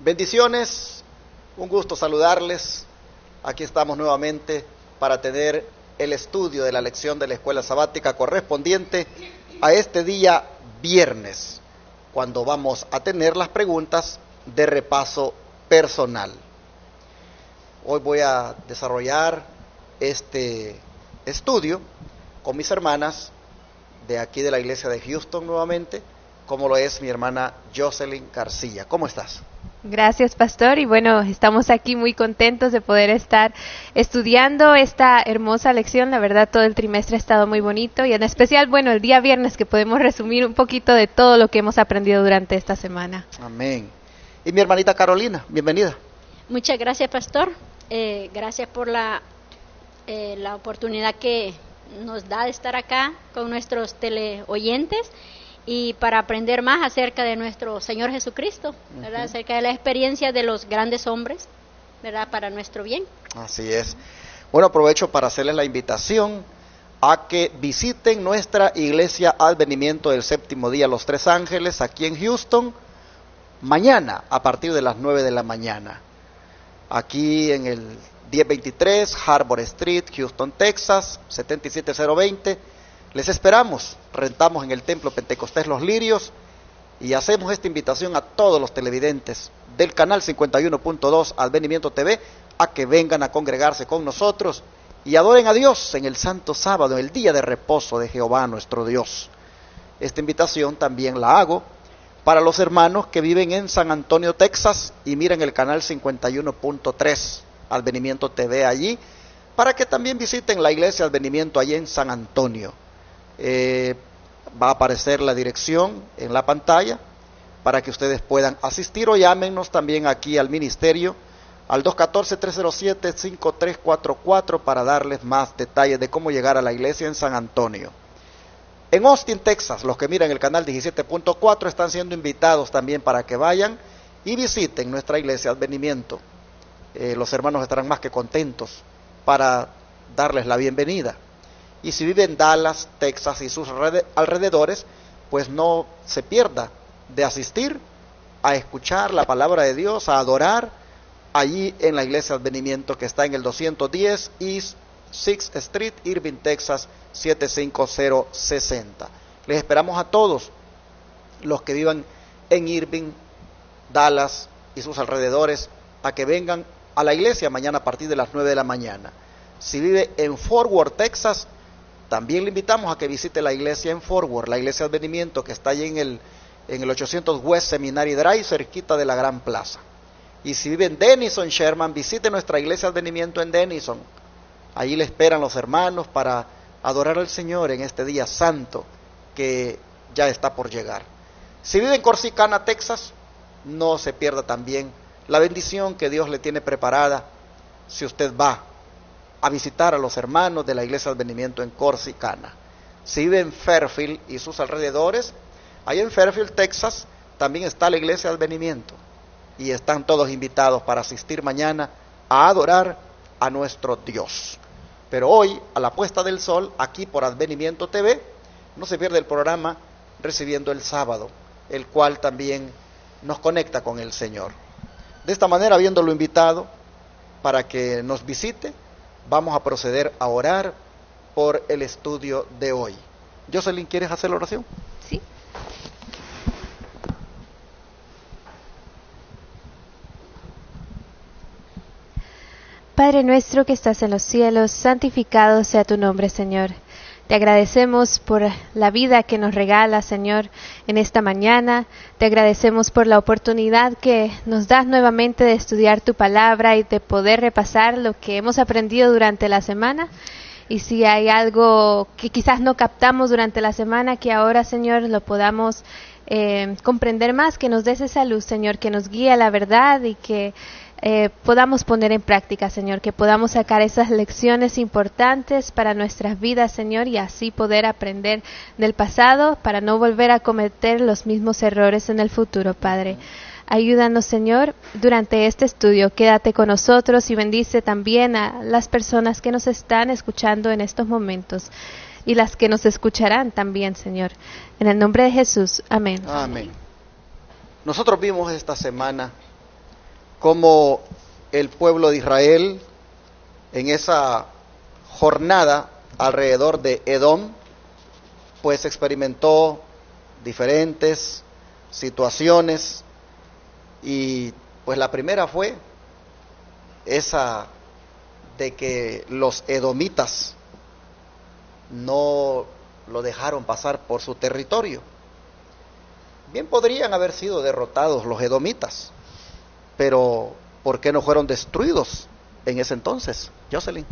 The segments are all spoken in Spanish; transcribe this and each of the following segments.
Bendiciones, un gusto saludarles. Aquí estamos nuevamente para tener el estudio de la lección de la escuela sabática correspondiente a este día viernes, cuando vamos a tener las preguntas de repaso personal. Hoy voy a desarrollar este estudio con mis hermanas de aquí de la iglesia de Houston nuevamente, como lo es mi hermana Jocelyn García. ¿Cómo estás? Gracias, pastor, y bueno, estamos aquí muy contentos de poder estar estudiando esta hermosa lección. La verdad, todo el trimestre ha estado muy bonito y en especial, bueno, el día viernes que podemos resumir un poquito de todo lo que hemos aprendido durante esta semana. Amén. Y mi hermanita Carolina, bienvenida. Muchas gracias, pastor. Gracias por la oportunidad que nos da de estar acá con nuestros teleoyentes y para aprender más acerca de nuestro Señor Jesucristo, ¿verdad? Acerca de la experiencia de los grandes hombres, ¿verdad? Para nuestro bien. Así es. Bueno, aprovecho para hacerles la invitación a que visiten nuestra iglesia Advenimiento del Séptimo Día, Los Tres Ángeles, aquí en Houston, mañana a partir de las 9 de la mañana. Aquí en el 1023 Harbor Street, Houston, Texas, 77020. Les esperamos. Rentamos en el Templo Pentecostés Los Lirios y hacemos esta invitación a todos los televidentes del canal 51.2 Advenimiento TV a que vengan a congregarse con nosotros y adoren a Dios en el santo sábado, el día de reposo de Jehová nuestro Dios. Esta invitación también la hago para los hermanos que viven en San Antonio, Texas y miran el canal 51.3 Advenimiento TV allí, para que también visiten la iglesia Advenimiento allí en San Antonio. Va a aparecer la dirección en la pantalla para que ustedes puedan asistir o llámenos también aquí al ministerio al 214-307-5344 para darles más detalles de cómo llegar a la iglesia en San Antonio. En Austin, Texas, los que miran el canal 17.4 están siendo invitados también para que vayan y visiten nuestra iglesia Advenimiento. Los hermanos estarán más que contentos para darles la bienvenida. Y si vive en Dallas, Texas y sus alrededores, pues no se pierda de asistir a escuchar la palabra de Dios, a adorar allí en la iglesia Advenimiento que está en el 210 East 6th Street, Irving, Texas, 75060. Les esperamos a todos los que vivan en Irving, Dallas y sus alrededores a que vengan a la iglesia mañana a partir de las 9 de la mañana. Si vive en Fort Worth, Texas, también le invitamos a que visite la iglesia en Fort Worth, la iglesia de Advenimiento que está allí en el 800 West Seminary Drive, cerquita de la Gran Plaza. Y si vive en Denison, Sherman, visite nuestra iglesia de Advenimiento en Denison. Allí le esperan los hermanos para adorar al Señor en este día santo que ya está por llegar. Si vive en Corsicana, Texas, no se pierda también la bendición que Dios le tiene preparada si usted va a visitar a los hermanos de la iglesia de Advenimiento en Corsicana. Si vive en Fairfield y sus alrededores, ahí en Fairfield, Texas, también está la iglesia de Advenimiento y están todos invitados para asistir mañana a adorar a nuestro Dios. Pero hoy, a la puesta del sol, aquí por Advenimiento TV, no se pierde el programa Recibiendo el Sábado, el cual también nos conecta con el Señor. De esta manera, habiéndolo invitado para que nos visite, vamos a proceder a orar por el estudio de hoy. Jocelyn, ¿quieres hacer la oración? Sí. Padre nuestro que estás en los cielos, santificado sea tu nombre, Señor. Te agradecemos por la vida que nos regala, Señor, en esta mañana. Te agradecemos por la oportunidad que nos das nuevamente de estudiar tu palabra y de poder repasar lo que hemos aprendido durante la semana. Y si hay algo que quizás no captamos durante la semana, que ahora, Señor, lo podamos comprender más, que nos des esa luz, Señor, que nos guíe a la verdad y que podamos poner en práctica, Señor, que podamos sacar esas lecciones importantes para nuestras vidas, Señor, y así poder aprender del pasado para no volver a cometer los mismos errores en el futuro, Padre. Ayúdanos, Señor, durante este estudio. Quédate con nosotros y bendice también a las personas que nos están escuchando en estos momentos y las que nos escucharán también, Señor. En el nombre de Jesús. Amén. Amén. Nosotros vimos esta semana cómo el pueblo de Israel en esa jornada alrededor de Edom, pues experimentó diferentes situaciones, y pues la primera fue esa de que los edomitas no lo dejaron pasar por su territorio. Bien podrían haber sido derrotados los edomitas, pero ¿por qué no fueron destruidos en ese entonces, Jocelyn?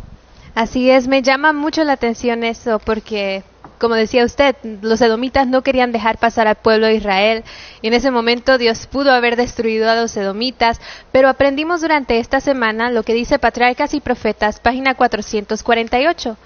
Así es, me llama mucho la atención eso porque, como decía usted, los edomitas no querían dejar pasar al pueblo de Israel y en ese momento Dios pudo haber destruido a los edomitas, pero aprendimos durante esta semana lo que dice Patriarcas y Profetas, página 448,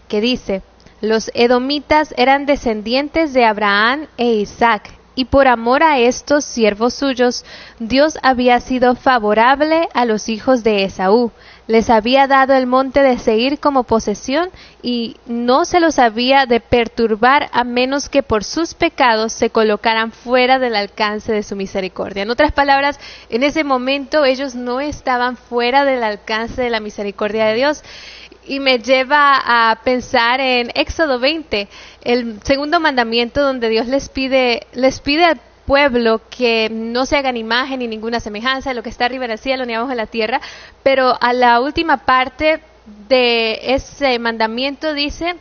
que dice: los edomitas eran descendientes de Abraham e Isaac, y por amor a estos siervos suyos, Dios había sido favorable a los hijos de Esaú. Les había dado el monte de Seir como posesión y no se los había de perturbar a menos que por sus pecados se colocaran fuera del alcance de su misericordia. En otras palabras, en ese momento ellos no estaban fuera del alcance de la misericordia de Dios. Y me lleva a pensar en Éxodo 20, el segundo mandamiento donde Dios les pide al pueblo que no se hagan imagen ni ninguna semejanza de lo que está arriba en el cielo ni abajo en la tierra, pero a la última parte de ese mandamiento dice: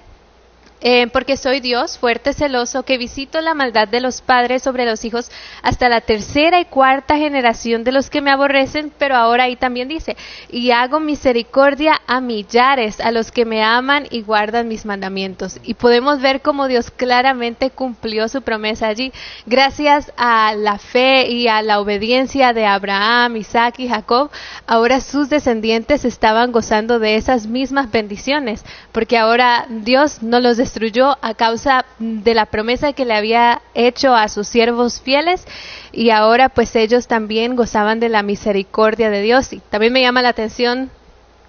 porque soy Dios fuerte, celoso, que visito la maldad de los padres sobre los hijos hasta la tercera y cuarta generación de los que me aborrecen, pero ahora ahí también dice: y hago misericordia a millares, a los que me aman y guardan mis mandamientos. Y podemos ver cómo Dios claramente cumplió su promesa allí, gracias a la fe y a la obediencia de Abraham, Isaac y Jacob. Ahora sus descendientes estaban gozando de esas mismas bendiciones, porque ahora Dios no los destruyó a causa de la promesa que le había hecho a sus siervos fieles, y ahora pues ellos también gozaban de la misericordia de Dios. Y también me llama la atención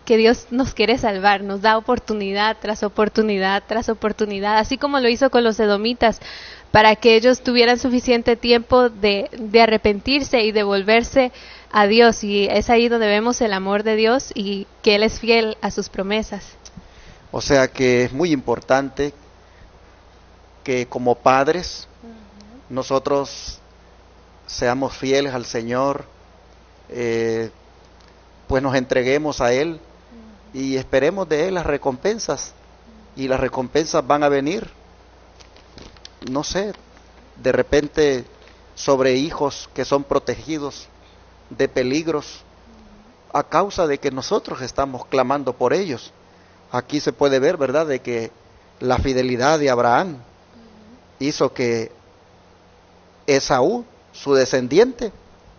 que Dios nos quiere salvar, nos da oportunidad tras oportunidad tras oportunidad, así como lo hizo con los edomitas, para que ellos tuvieran suficiente tiempo de arrepentirse y de volverse a Dios. Y es ahí donde vemos el amor de Dios y que Él es fiel a sus promesas. O sea que es muy importante que como padres nosotros seamos fieles al Señor, pues nos entreguemos a Él y esperemos de Él las recompensas, y las recompensas van a venir, no sé, de repente sobre hijos que son protegidos de peligros a causa de que nosotros estamos clamando por ellos. Aquí se puede ver, ¿verdad?, de que la fidelidad de Abraham hizo que Esaú, su descendiente,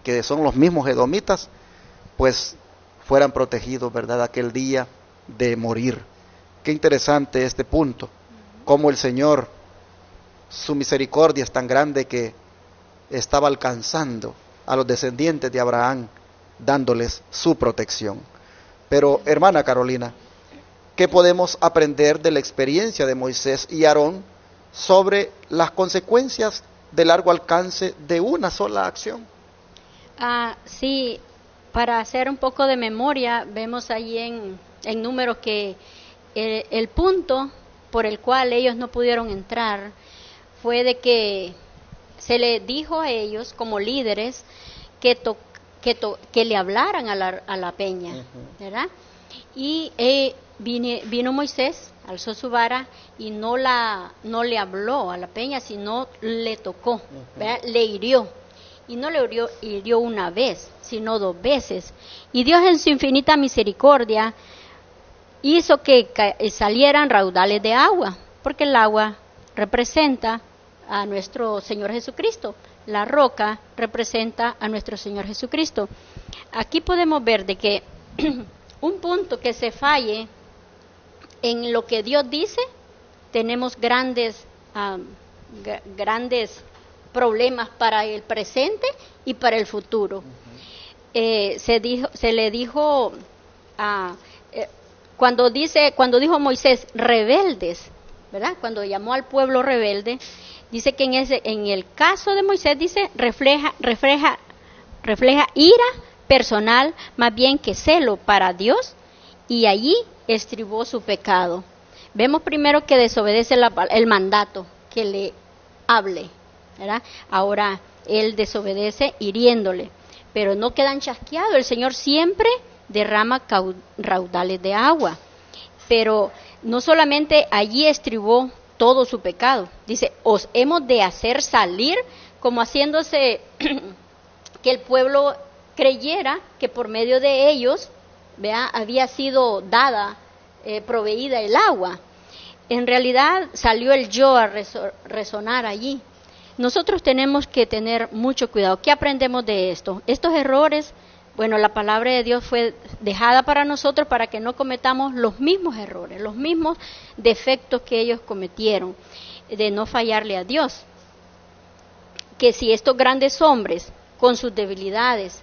que son los mismos edomitas, pues fueran protegidos, ¿verdad?, aquel día de morir. Qué interesante este punto, cómo el Señor, su misericordia es tan grande que estaba alcanzando a los descendientes de Abraham, dándoles su protección. Pero, hermana Carolina, ¿qué podemos aprender de la experiencia de Moisés y Aarón sobre las consecuencias de largo alcance de una sola acción? Sí, para hacer un poco de memoria, vemos ahí en Números que el punto por el cual ellos no pudieron entrar fue de que se le dijo a ellos como líderes que le hablaran a la peña, ¿verdad? Y vino Moisés, alzó su vara y no le habló a la peña, sino le tocó, ¿verdad? Le hirió. Y no le hirió una vez, sino 2 veces. Y Dios en su infinita misericordia hizo que salieran raudales de agua, porque el agua representa a nuestro Señor Jesucristo. La roca representa a nuestro Señor Jesucristo. Aquí podemos ver de que un punto que se falle en lo que Dios dice, tenemos grandes problemas para el presente y para el futuro. Se le dijo cuando dijo Moisés rebeldes, ¿verdad? Cuando llamó al pueblo rebelde, dice que en el caso de Moisés dice refleja ira, personal más bien que celo para Dios, y allí estribó su pecado. Vemos primero que desobedece el mandato que le hable, ¿verdad? Ahora él desobedece hiriéndole, pero no quedan chasqueados. El Señor siempre derrama raudales de agua, pero no solamente allí estribó todo su pecado. Dice, os hemos de hacer salir, como haciéndose que el pueblo creyera que por medio de ellos, vea, había sido dada, proveída el agua. En realidad salió el yo a resonar allí. Nosotros tenemos que tener mucho cuidado. ¿Qué aprendemos de esto? Estos errores, bueno, la palabra de Dios fue dejada para nosotros para que no cometamos los mismos errores, los mismos defectos que ellos cometieron, de no fallarle a Dios. Que si estos grandes hombres, con sus debilidades,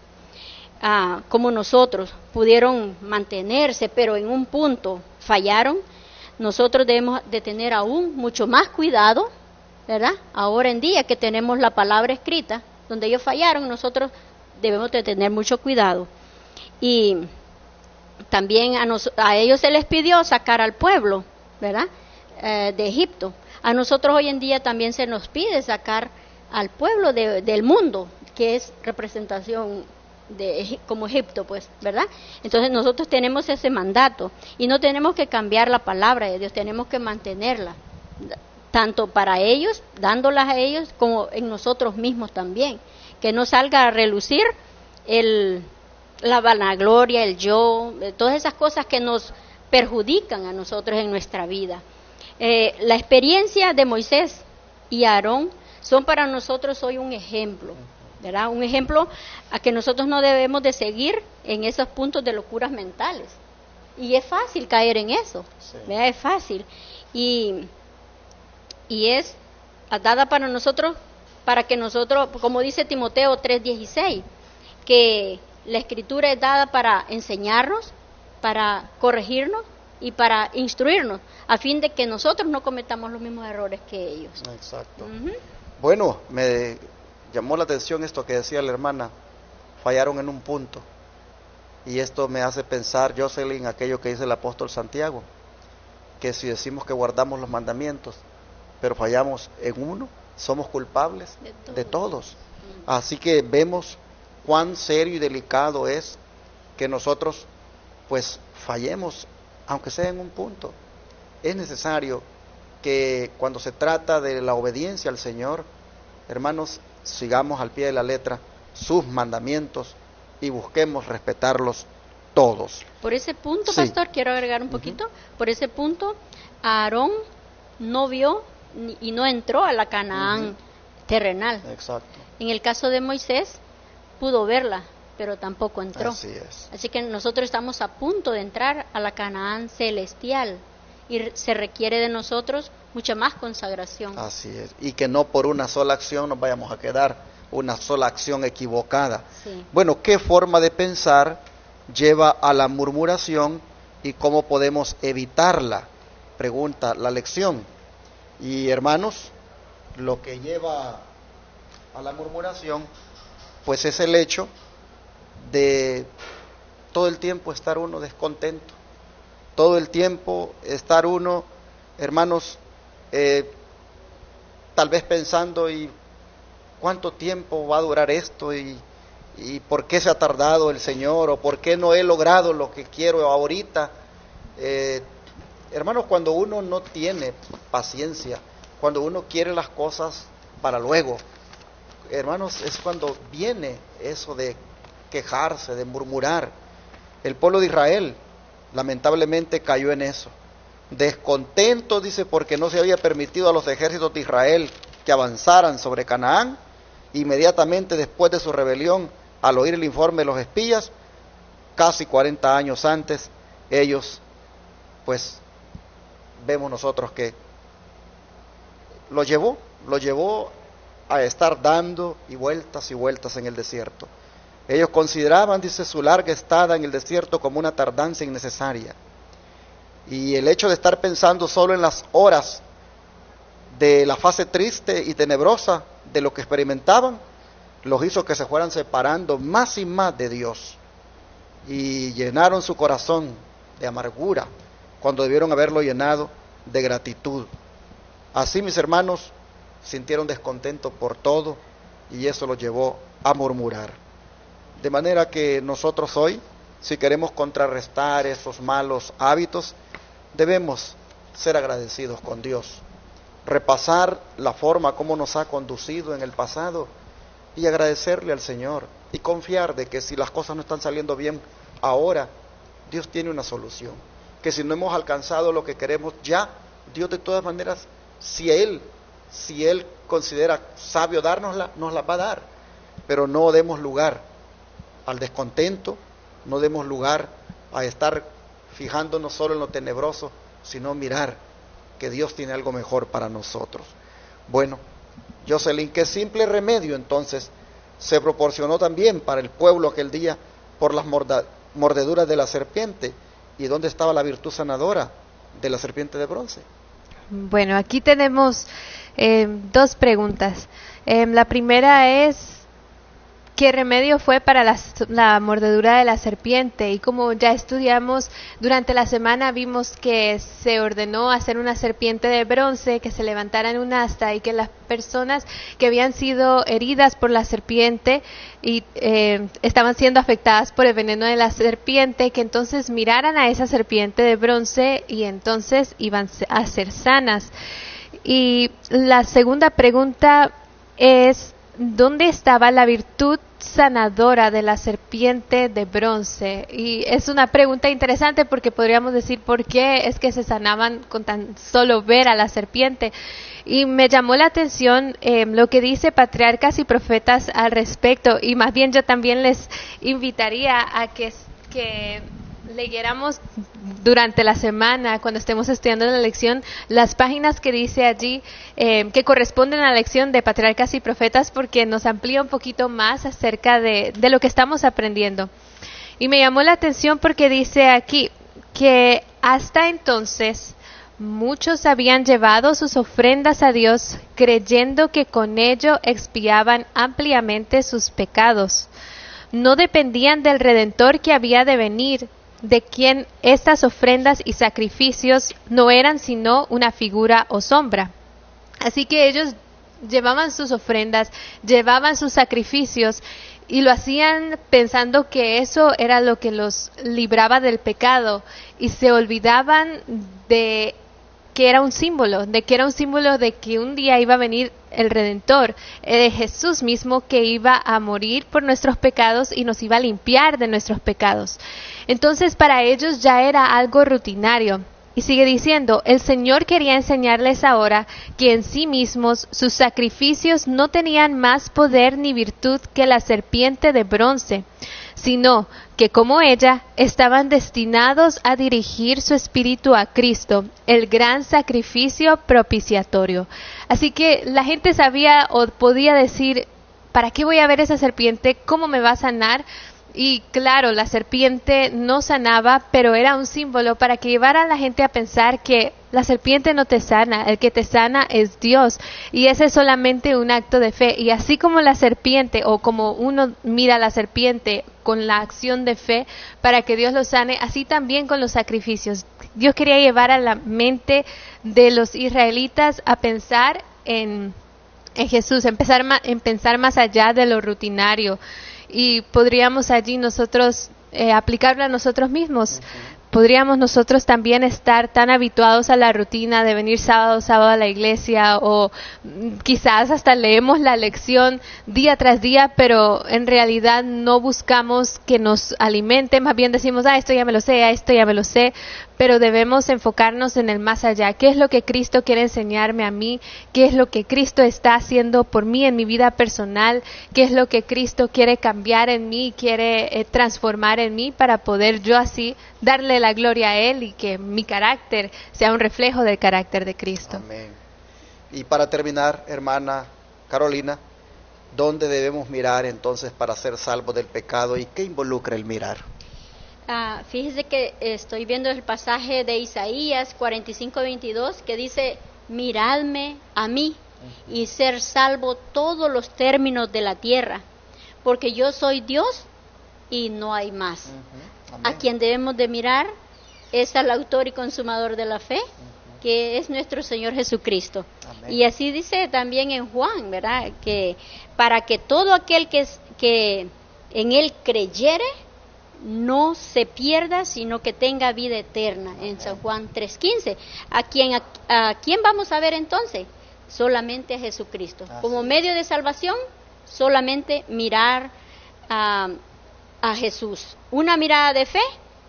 como nosotros, pudieron mantenerse, pero en un punto fallaron, nosotros debemos de tener aún mucho más cuidado, ¿verdad? Ahora en día que tenemos la palabra escrita, donde ellos fallaron, nosotros debemos de tener mucho cuidado. Y también a ellos se les pidió sacar al pueblo, ¿verdad? De Egipto. A nosotros hoy en día también se nos pide sacar al pueblo del mundo, que es representación como Egipto, pues, ¿verdad? Entonces nosotros tenemos ese mandato y no tenemos que cambiar la palabra de Dios, tenemos que mantenerla, tanto para ellos, dándolas a ellos, como en nosotros mismos también, que no salga a relucir la vanagloria, el yo, todas esas cosas que nos perjudican a nosotros en nuestra vida. La experiencia de Moisés y Aarón son para nosotros hoy un ejemplo, ¿verdad? Un ejemplo a que nosotros no debemos de seguir en esos puntos de locuras mentales. Y es fácil caer en eso, sí. ¿Verdad? Es fácil. Y es dada para nosotros, para que nosotros, como dice Timoteo 3:16, que la Escritura es dada para enseñarnos, para corregirnos y para instruirnos, a fin de que nosotros no cometamos los mismos errores que ellos. Exacto. Bueno, me llamó la atención esto que decía la hermana, fallaron en un punto. Y esto me hace pensar, Jocelyn, aquello que dice el apóstol Santiago, que si decimos que guardamos los mandamientos, pero fallamos en uno, somos culpables de todos. Así que vemos cuán serio y delicado es que nosotros pues fallemos, aunque sea en un punto. Es necesario que cuando se trata de la obediencia al Señor, hermanos, sigamos al pie de la letra sus mandamientos y busquemos respetarlos todos. Por ese punto, pastor, quiero agregar un poquito. Por ese punto, Aarón no vio y no entró a la Canaán terrenal. Exacto. En el caso de Moisés, pudo verla, pero tampoco entró. Así es. Así que nosotros estamos a punto de entrar a la Canaán celestial y se requiere de nosotros mucha más consagración. Así es. Y que no por una sola acción nos vayamos a quedar, una sola acción equivocada. Sí. Bueno, ¿qué forma de pensar lleva a la murmuración y cómo podemos evitarla? Pregunta la lección. Y hermanos, lo que lleva a la murmuración, pues es el hecho de todo el tiempo estar uno descontento, todo el tiempo estar uno, hermanos, tal vez pensando, ¿y cuánto tiempo va a durar esto? ¿Y por qué se ha tardado el Señor? ¿O por qué no he logrado lo que quiero ahorita? Hermanos, cuando uno no tiene paciencia, cuando uno quiere las cosas para luego, hermanos, es cuando viene eso de quejarse, de murmurar. El pueblo de Israel lamentablemente cayó en eso. Descontento, dice, porque no se había permitido a los ejércitos de Israel que avanzaran sobre Canaán. Inmediatamente después de su rebelión, al oír el informe de los espías, casi 40 años antes, ellos, pues, vemos nosotros que lo llevó a estar dando y vueltas en el desierto. Ellos consideraban, dice, su larga estada en el desierto como una tardanza innecesaria. Y el hecho de estar pensando solo en las horas de la fase triste y tenebrosa de lo que experimentaban, los hizo que se fueran separando más y más de Dios y llenaron su corazón de amargura cuando debieron haberlo llenado de gratitud. Así, mis hermanos, sintieron descontento por todo y eso los llevó a murmurar. De manera que nosotros hoy, si queremos contrarrestar esos malos hábitos, debemos ser agradecidos con Dios, repasar la forma como nos ha conducido en el pasado y agradecerle al Señor y confiar de que si las cosas no están saliendo bien ahora, Dios tiene una solución, que si no hemos alcanzado lo que queremos ya, Dios de todas maneras, si Él considera sabio dárnosla, nos la va a dar, pero no demos lugar al descontento, no demos lugar a estar fijándonos solo en lo tenebroso, sino mirar que Dios tiene algo mejor para nosotros. Bueno, Jocelyn, qué simple remedio entonces se proporcionó también para el pueblo aquel día por las mordeduras de la serpiente. ¿Y dónde estaba la virtud sanadora de la serpiente de bronce? Bueno, aquí tenemos dos preguntas. La primera es, ¿qué remedio fue para la mordedura de la serpiente? Y como ya estudiamos durante la semana, vimos que se ordenó hacer una serpiente de bronce que se levantara en un asta y que las personas que habían sido heridas por la serpiente y estaban siendo afectadas por el veneno de la serpiente, que entonces miraran a esa serpiente de bronce y entonces iban a ser sanas. Y la segunda pregunta es, ¿dónde estaba la virtud sanadora de la serpiente de bronce? Y es una pregunta interesante porque podríamos decir, ¿por qué es que se sanaban con tan solo ver a la serpiente? Y me llamó la atención lo que dice Patriarcas y Profetas al respecto, y más bien yo también les invitaría a que leyéramos durante la semana, cuando estemos estudiando la lección, las páginas que dice allí que corresponden a la lección de Patriarcas y Profetas, porque nos amplía un poquito más acerca de lo que estamos aprendiendo. Y me llamó la atención porque dice aquí que hasta entonces muchos habían llevado sus ofrendas a Dios creyendo que con ello expiaban ampliamente sus pecados. No dependían del Redentor que había de venir, de quien estas ofrendas y sacrificios no eran sino una figura o sombra. Así que ellos llevaban sus ofrendas, llevaban sus sacrificios y lo hacían pensando que eso era lo que los libraba del pecado, y se olvidaban de que era un símbolo, de que un día iba a venir el Redentor, Jesús mismo, que iba a morir por nuestros pecados y nos iba a limpiar de nuestros pecados. Entonces para ellos ya era algo rutinario. Y sigue diciendo, el Señor quería enseñarles ahora que en sí mismos sus sacrificios no tenían más poder ni virtud que la serpiente de bronce, sino que como ella estaban destinados a dirigir su espíritu a Cristo, el gran sacrificio propiciatorio. Así que la gente sabía o podía decir, ¿para qué voy a ver esa serpiente? ¿Cómo me va a sanar? Y claro, la serpiente no sanaba, pero era un símbolo para que llevara a la gente a pensar que la serpiente no te sana, el que te sana es Dios, y ese es solamente un acto de fe. Y así como la serpiente, o como uno mira a la serpiente con la acción de fe para que Dios lo sane, así también con los sacrificios. Dios quería llevar a la mente de los israelitas a pensar en Jesús, en pensar más allá de lo rutinario. Y podríamos allí nosotros aplicarlo a nosotros mismos. Podríamos nosotros también estar tan habituados a la rutina de venir sábado a la iglesia, o quizás hasta leemos la lección día tras día, pero en realidad no buscamos que nos alimente, más bien decimos, esto ya me lo sé, pero debemos enfocarnos en el más allá. ¿Qué es lo que Cristo quiere enseñarme a mí? ¿Qué es lo que Cristo está haciendo por mí en mi vida personal? ¿Qué es lo que Cristo quiere cambiar en mí, quiere transformar en mí para poder yo así darle la gloria a Él y que mi carácter sea un reflejo del carácter de Cristo? Amén. Y para terminar, hermana Carolina, ¿dónde debemos mirar entonces para ser salvos del pecado y qué involucra el mirar? Fíjese que estoy viendo el pasaje de Isaías 45:22 que dice, miradme a mí y ser salvo todos los términos de la tierra, porque yo soy Dios y no hay más. Amén. A quien debemos de mirar es al autor y consumador de la fe, que es nuestro Señor Jesucristo. Amén. Y así dice también en Juan, ¿verdad? Que para que todo aquel que en Él creyere no se pierda, sino que tenga vida eterna. En San Juan 3:15. ¿A quién vamos a ver entonces? Solamente a Jesucristo. Como medio de salvación, solamente mirar a Jesús. Una mirada de fe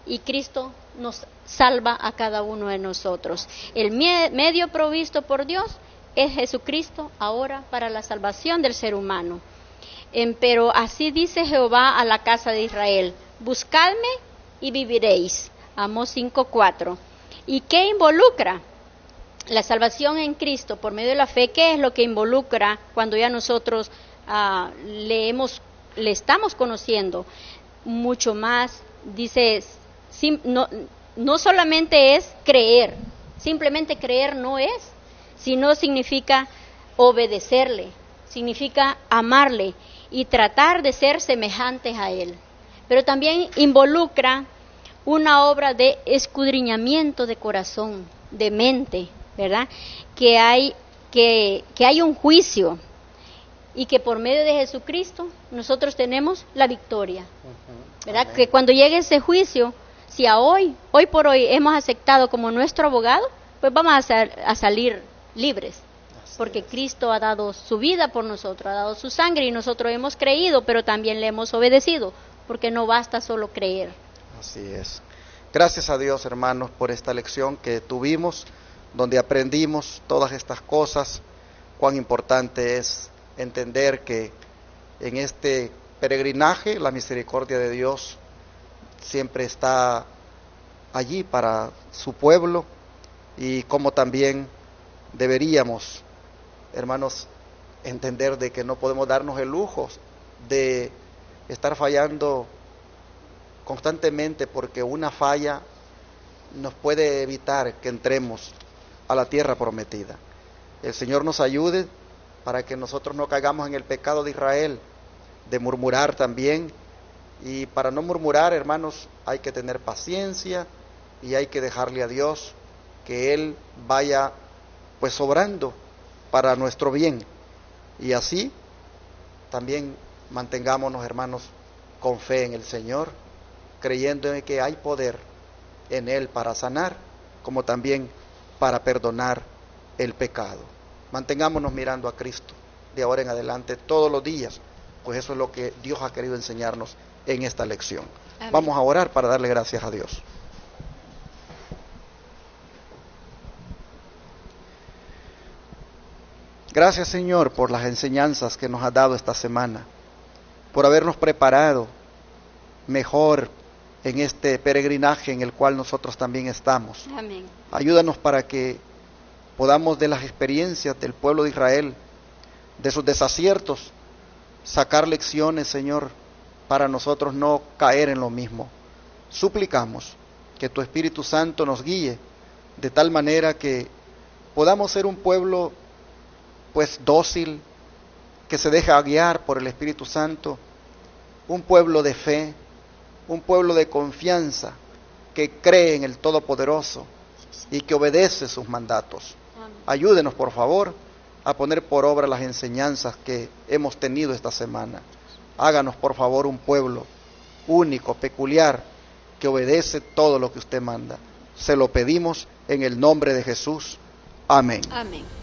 y Cristo nos salva a cada uno de nosotros. El medio provisto por Dios es Jesucristo ahora para la salvación del ser humano. Pero así dice Jehová a la casa de Israel: buscadme y viviréis. Amós 5:4. ¿Y qué involucra? La salvación en Cristo por medio de la fe. ¿Qué es lo que involucra cuando ya nosotros le estamos conociendo? Mucho más, dice, no solamente es creer, simplemente creer no es, sino significa obedecerle, significa amarle y tratar de ser semejantes a Él. Pero también involucra una obra de escudriñamiento de corazón, de mente, ¿verdad? Que hay un juicio y que por medio de Jesucristo nosotros tenemos la victoria, ¿verdad? Amén. Que cuando llegue ese juicio, si hoy por hoy hemos aceptado como nuestro abogado, pues vamos a salir libres. Porque Cristo ha dado su vida por nosotros, ha dado su sangre y nosotros hemos creído, pero también le hemos obedecido, porque no basta solo creer. Así es. Gracias a Dios, hermanos, por esta lección que tuvimos, donde aprendimos todas estas cosas, cuán importante es entender que en este peregrinaje la misericordia de Dios siempre está allí para su pueblo, y como también deberíamos, hermanos, entender de que no podemos darnos el lujo de estar fallando constantemente, porque una falla nos puede evitar que entremos a la tierra prometida. El Señor nos ayude para que nosotros no caigamos en el pecado de Israel, de murmurar también. Y para no murmurar, hermanos, hay que tener paciencia y hay que dejarle a Dios que Él vaya pues obrando para nuestro bien. Y así también mantengámonos, hermanos, con fe en el Señor, creyendo en que hay poder en Él para sanar, como también para perdonar el pecado. Mantengámonos mirando a Cristo de ahora en adelante todos los días, pues eso es lo que Dios ha querido enseñarnos en esta lección. Amén. Vamos a orar para darle gracias a Dios. Gracias, Señor, por las enseñanzas que nos has dado esta semana, por habernos preparado mejor en este peregrinaje en el cual nosotros también estamos. Amén. Ayúdanos para que podamos, de las experiencias del pueblo de Israel, de sus desaciertos, sacar lecciones, Señor, para nosotros no caer en lo mismo. Suplicamos que tu Espíritu Santo nos guíe de tal manera que podamos ser un pueblo pues dócil, que se deja guiar por el Espíritu Santo, un pueblo de fe, un pueblo de confianza, que cree en el Todopoderoso y que obedece sus mandatos. Amén. Ayúdenos, por favor, a poner por obra las enseñanzas que hemos tenido esta semana. Háganos, por favor, un pueblo único, peculiar, que obedece todo lo que usted manda. Se lo pedimos en el nombre de Jesús. Amén. Amén.